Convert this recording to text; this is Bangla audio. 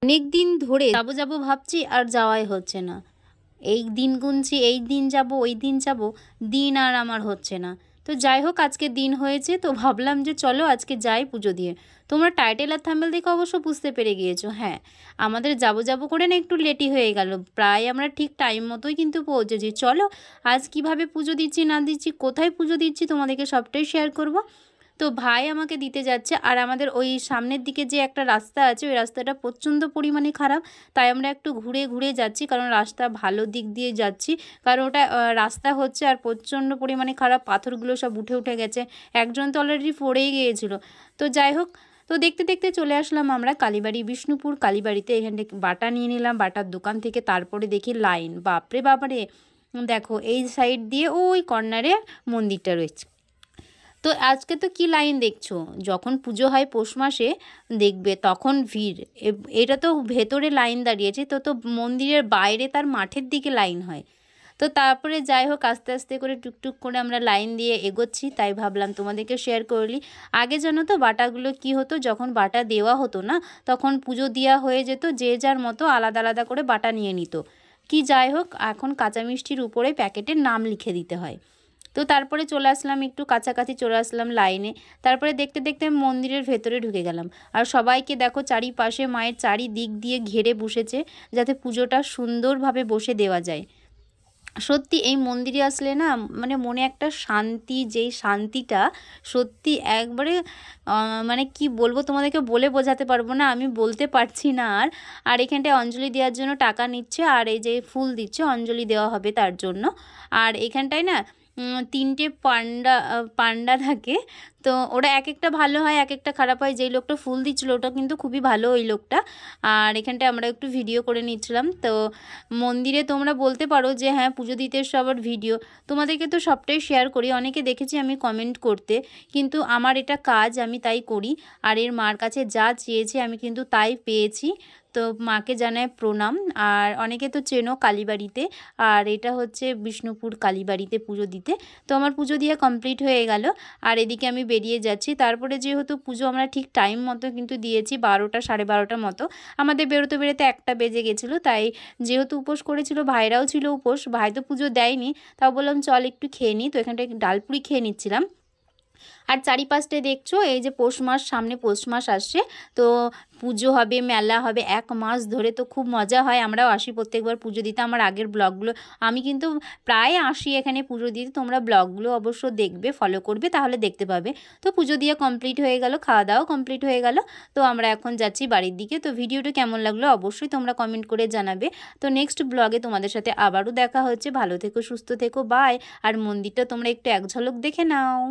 অনেক দিন ধরে যাবো যাবো ভাবছি আর যাওয়াই হচ্ছে না। এই দিন গুনছি, এই দিন যাব ওই দিন যাব, দিন আর আমার হচ্ছে না। তো যাই হোক, আজকে দিন হয়েছে, তো ভাবলাম যে চলো আজকে যাই পুজো দিয়ে। তোমরা টাইটেল আর থাম্বনেল দেখে অবশ্য বুঝতে পেরে গিয়েছো। হ্যাঁ, আমাদের যাবো করে না একটু লেটই হয়ে গেল, প্রায় আমরা ঠিক টাইম মতোই কিন্তু পৌঁছেছি। চলো আজ কিভাবে পুজো দিচ্ছি না দিচ্ছি, কোথায় পুজো দিচ্ছি তোমাদেরকে সবটাই শেয়ার করব। তো ভাই আমাকে দিতে যাচ্ছে, আর আমাদের ওই সামনের দিকে যে একটা রাস্তা আছে, ওই রাস্তাটা প্রচণ্ড পরিমাণে খারাপ, তাই আমরা একটু ঘুরে ঘুরে যাচ্ছি, কারণ রাস্তা ভালো দিক দিয়ে যাচ্ছি, কারণ ওটা রাস্তা হচ্ছে আর প্রচণ্ড পরিমাণে খারাপ, পাথরগুলো সব উঠে উঠে গেছে, একজন তো অলরেডি পড়েই গিয়েছিল। তো যাই হোক, তো দেখতে দেখতে চলে আসলাম আমরা কালীবাড়ি, বিষ্ণুপুর কালীবাড়িতে। এখান থেকে বাটা নিয়ে নিলাম বাটার দোকান থেকে। তারপরে দেখি লাইন, বাপরে বাবারে, দেখো এই সাইড দিয়ে ওই কর্নারে মন্দিরটা রয়েছে। তো আজকে তো কি লাইন দেখছো, যখন পুজো হয় পৌষ মাসে দেখবে তখন ভিড়। এটা তো ভেতরে লাইন দাঁড়িয়েছে, তো তো মন্দিরের বাইরে তার মাঠের দিকে লাইন হয়। তো তারপরে যাই হোক, আস্তে আস্তে করে টুকটুক করে আমরা লাইন দিয়ে এগোচ্ছি, তাই ভাবলাম তোমাদেরকে শেয়ার করলি। আগে জানো তো বাটাগুলো কি হতো, যখন বাটা দেওয়া হতো না তখন পুজো দেওয়া হয়ে যেত, যে যার মতো আলাদা আলাদা করে বাটা নিয়ে নিত। কি যাই হোক, এখন কাঁচা মিষ্টির উপরে প্যাকেটের নাম লিখে দিতে হয়। তো তারপরে চলে আসলাম, একটু কাছাকাছি চলে আসলাম লাইনে। তারপরে দেখতে দেখতে মন্দিরের ভেতরে ঢুকে গেলাম। আর সবাইকে দেখো চারিপাশে মায়ের চারিদিক দিয়ে ঘেরে বসেছে, যাতে পুজোটা সুন্দরভাবে বসে দেওয়া যায়। সত্যি এই মন্দিরে আসলে না, মানে মনে একটা শান্তি, যেই শান্তিটা সত্যি একবারে মানে কি বলবো তোমাদেরকে, বলে বোঝাতে পারবো না, আমি বলতে পারছি না। আর এখানটায় অঞ্জলি দেওয়ার জন্য টাকা নিচ্ছে, আর এই যে ফুল দিচ্ছে অঞ্জলি দেওয়া হবে তার জন্য। আর এখানটায় না তিনটে পান্ডা থাকে, তো ওরা এক একটা ভালো হয় এক একটা খারাপ হয়। যেই লোকটা ফুল দিচ্ছিলো ওটা কিন্তু খুবই ভালো ওই লোকটা। আর এখানটায় আমরা একটু ভিডিও করে নিচ্ছিলাম। তো মন্দিরে তোমরা বলতে পারো যে হ্যাঁ পুজো দিতে এসো আবার ভিডিও, তোমাদেরকে তো সবটাই শেয়ার করি। অনেকে দেখেছি আমি কমেন্ট করতে, কিন্তু আমার এটা কাজ, আমি তাই করি। আর এর মার কাছে যা চেয়েছি আমি কিন্তু তাই পেয়েছি, তো মাকে জানায় প্রণাম। আর অনেকে তো চেনো কালীবাড়িতে, আর এটা হচ্ছে বিষ্ণুপুর কালীবাড়িতে পুজো দিতে। তো আমার পুজো দিয়ে কমপ্লিট হয়ে গেল, আর এদিকে আমি বেরিয়ে যাচ্ছি। তারপরে যেহেতু পুজো আমরা ঠিক টাইম মতো কিন্তু দিয়েছি, 12টা 12:30 মতো, আমাদের বেরোতে বেরোতে 1টা বেজে গেছিলো। তাই যেহেতু উপোস করেছিল, ভাইরাও ছিল উপোস, ভাই তো পুজো দেয়নি, তাও বললাম চল একটু খেয়ে নিই। তো এখানটায় ডালপুরি খেয়ে নিচ্ছিলাম। আর চারিপাশটা দেখছো, এই যে পৌষ মাস, সামনে পৌষ মাস আসছে, তো পুজো হবে, মেলা হবে 1 মাস ধরে, তো খুব মজা হয়। আমরাও আসি প্রত্যেকবার পুজো দিতে। আমার আগের ব্লগগুলো আমি কিন্তু প্রায় আসি এখানে পুজো দিতে, তোমরা ব্লগগুলো অবশ্য দেখবে, ফলো করবে, তাহলে দেখতে পাবে। তো পুজো দিয়ে কমপ্লিট হয়ে গেল, খাওয়া দাওয়া কমপ্লিট হয়ে গেল, তো আমরা এখন যাচ্ছি বাড়ির দিকে। তো ভিডিওটা কেমন লাগলো অবশ্যই তোমরা কমেন্ট করে জানাবে। তো নেক্সট ব্লগে তোমাদের সাথে আবারও দেখা হচ্ছে। ভালো থেকো, সুস্থ থেকো, বাই। আর মন্দিরটা তোমরা একটু এক ঝলক দেখে নাও।